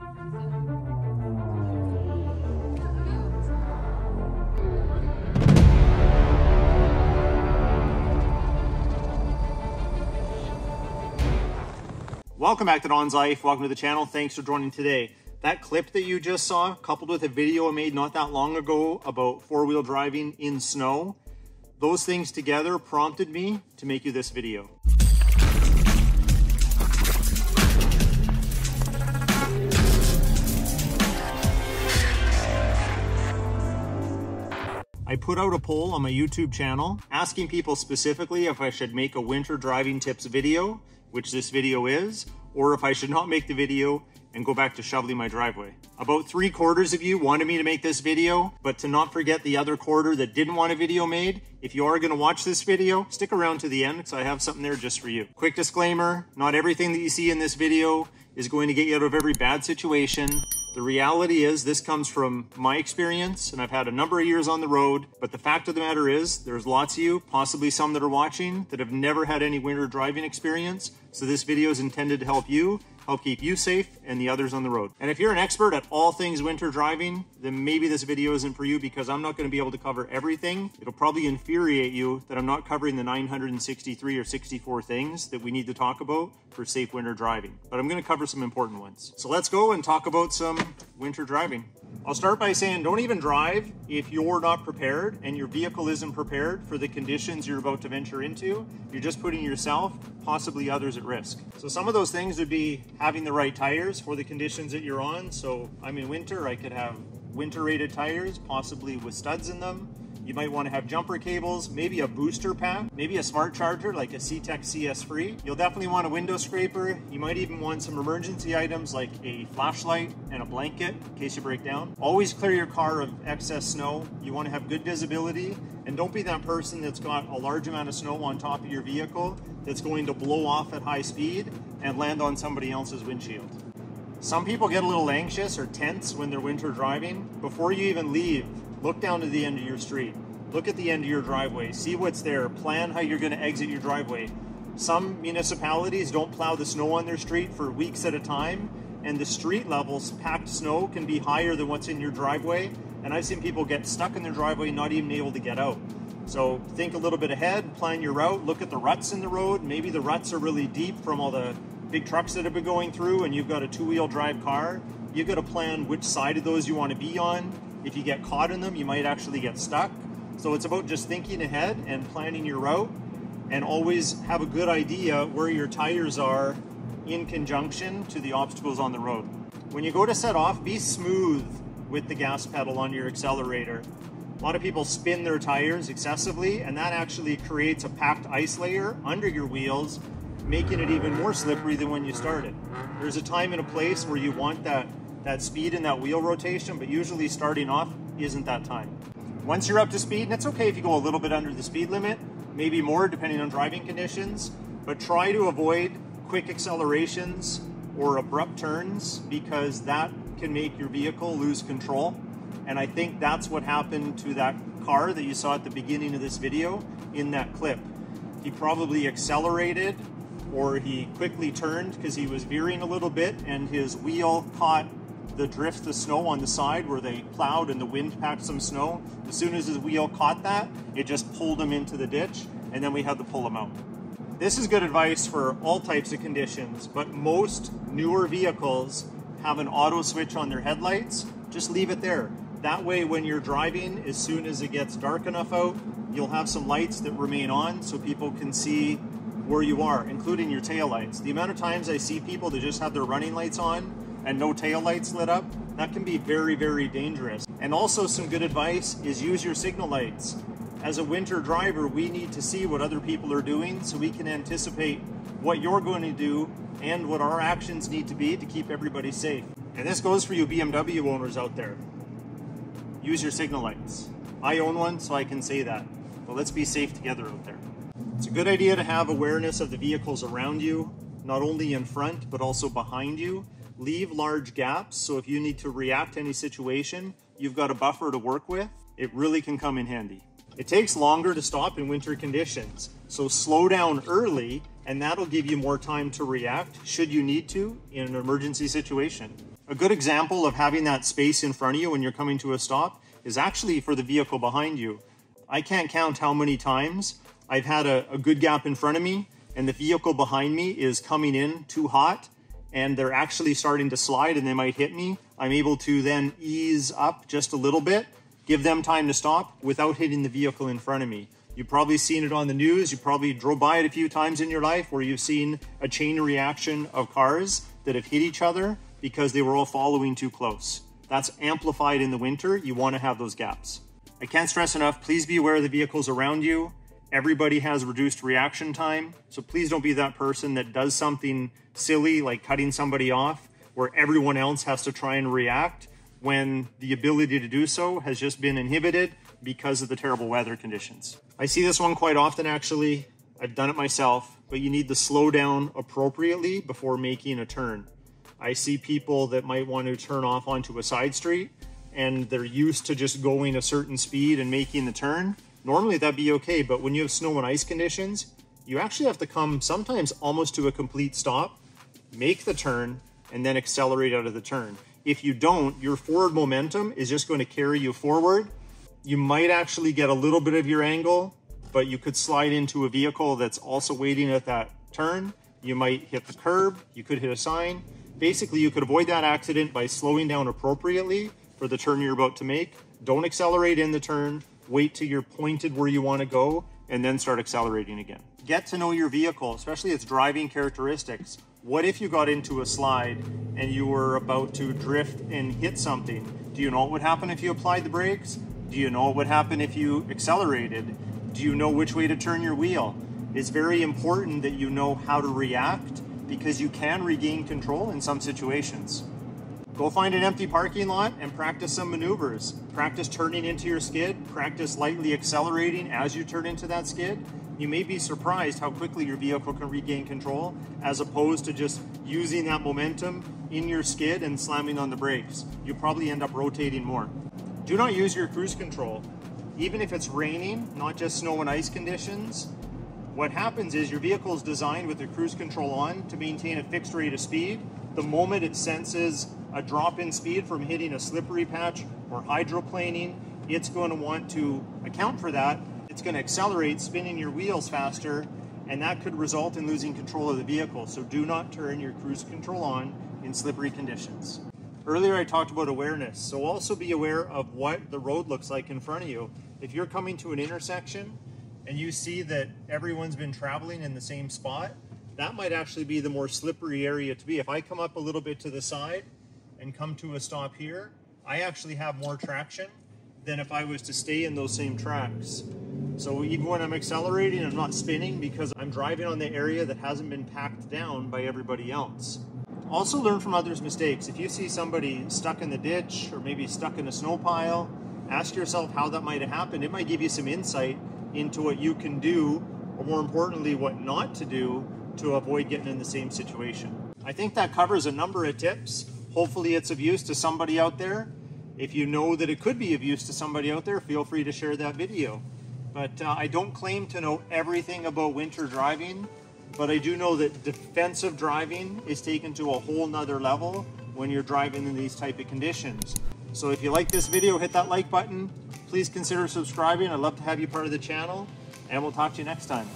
Welcome back to Don's Life. Welcome to the channel. Thanks for joining today. That clip that you just saw, coupled with a video I made not that long ago about four-wheel driving in snow, those things together prompted me to make you this video. I put out a poll on my YouTube channel asking people specifically if I should make a winter driving tips video, which this video is, or if I should not make the video and go back to shoveling my driveway. About 3/4 of you wanted me to make this video, but to not forget the other quarter that didn't want a video made, if you are gonna watch this video, stick around to the end because I have something there just for you. Quick disclaimer, not everything that you see in this video is going to get you out of every bad situation. The reality is this comes from my experience, and I've had a number of years on the road, but the fact of the matter is there's lots of you, possibly some that are watching, that have never had any winter driving experience. So this video is intended to help you, help keep you safe and the others on the road. And if you're an expert at all things winter driving, then maybe this video isn't for you because I'm not going to be able to cover everything. It'll probably infuriate you that I'm not covering the 963 or 64 things that we need to talk about for safe winter driving. But I'm going to cover some important ones. So let's go and talk about some winter driving. I'll start by saying don't even drive if you're not prepared and your vehicle isn't prepared for the conditions you're about to venture into. You're just putting yourself, possibly others, at risk. So some of those things would be having the right tires for the conditions that you're on. So I'm in winter, I could have winter rated tires, possibly with studs in them. You might want to have jumper cables, maybe a booster pack, maybe a smart charger like a CTEK CS Free. You'll definitely want a window scraper. You might even want some emergency items like a flashlight and a blanket in case you break down. Always clear your car of excess snow. You want to have good visibility, and don't be that person that's got a large amount of snow on top of your vehicle that's going to blow off at high speed and land on somebody else's windshield. Some people get a little anxious or tense when they're winter driving. Before you even leave, look down to the end of your street. Look at the end of your driveway. See what's there. Plan how you're going to exit your driveway. Some municipalities don't plow the snow on their street for weeks at a time, and the street levels, packed snow, can be higher than what's in your driveway. And I've seen people get stuck in their driveway, not even able to get out. So think a little bit ahead, plan your route, look at the ruts in the road. Maybe the ruts are really deep from all the big trucks that have been going through, and you've got a two-wheel drive car. You've got to plan which side of those you want to be on. If you get caught in them, you might actually get stuck. So it's about just thinking ahead and planning your route, and always have a good idea where your tires are in conjunction to the obstacles on the road. When you go to set off, be smooth with the gas pedal on your accelerator. A lot of people spin their tires excessively, and that actually creates a packed ice layer under your wheels, making it even more slippery than when you started. There's a time and a place where you want that speed and that wheel rotation, but usually starting off isn't that time. Once you're up to speed, and it's okay if you go a little bit under the speed limit, maybe more depending on driving conditions, but try to avoid quick accelerations or abrupt turns because that can make your vehicle lose control. And I think that's what happened to that car that you saw at the beginning of this video in that clip. He probably accelerated, or he quickly turned because he was veering a little bit and his wheel caught the drift of snow on the side where they plowed and the wind packed some snow. As soon as his wheel caught that, it just pulled him into the ditch, and then we had to pull him out. This is good advice for all types of conditions, but most newer vehicles have an auto switch on their headlights. Just leave it there. That way when you're driving, as soon as it gets dark enough out, you'll have some lights that remain on so people can see where you are, including your tail lights. The amount of times I see people that just have their running lights on and no tail lights lit up, that can be very, very dangerous. And also some good advice is use your signal lights. As a winter driver, we need to see what other people are doing so we can anticipate what you're going to do and what our actions need to be to keep everybody safe. And this goes for you BMW owners out there. Use your signal lights. I own one, so I can say that. But let's be safe together out there. It's a good idea to have awareness of the vehicles around you, not only in front, but also behind you. Leave large gaps, so if you need to react to any situation, you've got a buffer to work with. It really can come in handy. It takes longer to stop in winter conditions, so slow down early, and that'll give you more time to react should you need to in an emergency situation. A good example of having that space in front of you when you're coming to a stop is actually for the vehicle behind you. I can't count how many times I've had a good gap in front of me and the vehicle behind me is coming in too hot and they're actually starting to slide and they might hit me. I'm able to then ease up just a little bit, give them time to stop without hitting the vehicle in front of me. You've probably seen it on the news. You probably drove by it a few times in your life where you've seen a chain reaction of cars that have hit each other because they were all following too close. That's amplified in the winter. You want to have those gaps. I can't stress enough, please be aware of the vehicles around you. Everybody has reduced reaction time, so please don't be that person that does something silly like cutting somebody off where everyone else has to try and react when the ability to do so has just been inhibited because of the terrible weather conditions. I see this one quite often actually. I've done it myself, but you need to slow down appropriately before making a turn. I see people that might want to turn off onto a side street and they're used to just going a certain speed and making the turn. Normally that'd be okay, but when you have snow and ice conditions, you actually have to come sometimes almost to a complete stop, make the turn, and then accelerate out of the turn. If you don't, your forward momentum is just going to carry you forward. You might actually get a little bit of your angle, but you could slide into a vehicle that's also waiting at that turn. You might hit the curb, you could hit a sign. Basically, you could avoid that accident by slowing down appropriately for the turn you're about to make. Don't accelerate in the turn. Wait till you're pointed where you want to go and then start accelerating again. Get to know your vehicle, especially its driving characteristics. What if you got into a slide and you were about to drift and hit something? Do you know what would happen if you applied the brakes? Do you know what would happen if you accelerated? Do you know which way to turn your wheel? It's very important that you know how to react because you can regain control in some situations. Go find an empty parking lot and practice some maneuvers. Practice turning into your skid, practice lightly accelerating as you turn into that skid. You may be surprised how quickly your vehicle can regain control as opposed to just using that momentum in your skid and slamming on the brakes. You probably end up rotating more. Do not use your cruise control. Even if it's raining, not just snow and ice conditions, what happens is your vehicle is designed with the cruise control on to maintain a fixed rate of speed. The moment it senses a drop in speed from hitting a slippery patch or hydroplaning, it's going to want to account for that. It's going to accelerate, spinning your wheels faster, and that could result in losing control of the vehicle. So do not turn your cruise control on in slippery conditions. Earlier I talked about awareness, so also be aware of what the road looks like in front of you. If you're coming to an intersection and you see that everyone's been traveling in the same spot, that might actually be the more slippery area to be. If I come up a little bit to the side and come to a stop here, I actually have more traction than if I was to stay in those same tracks. So even when I'm accelerating, I'm not spinning because I'm driving on the area that hasn't been packed down by everybody else. Also learn from others' mistakes. If you see somebody stuck in the ditch or maybe stuck in a snow pile, ask yourself how that might have happened. It might give you some insight into what you can do, or more importantly, what not to do to avoid getting in the same situation. I think that covers a number of tips. Hopefully it's of use to somebody out there. If you know that it could be of use to somebody out there, feel free to share that video. But I don't claim to know everything about winter driving, but I do know that defensive driving is taken to a whole nother level when you're driving in these type of conditions. So if you like this video, hit that like button. Please consider subscribing. I'd love to have you part of the channel, and we'll talk to you next time.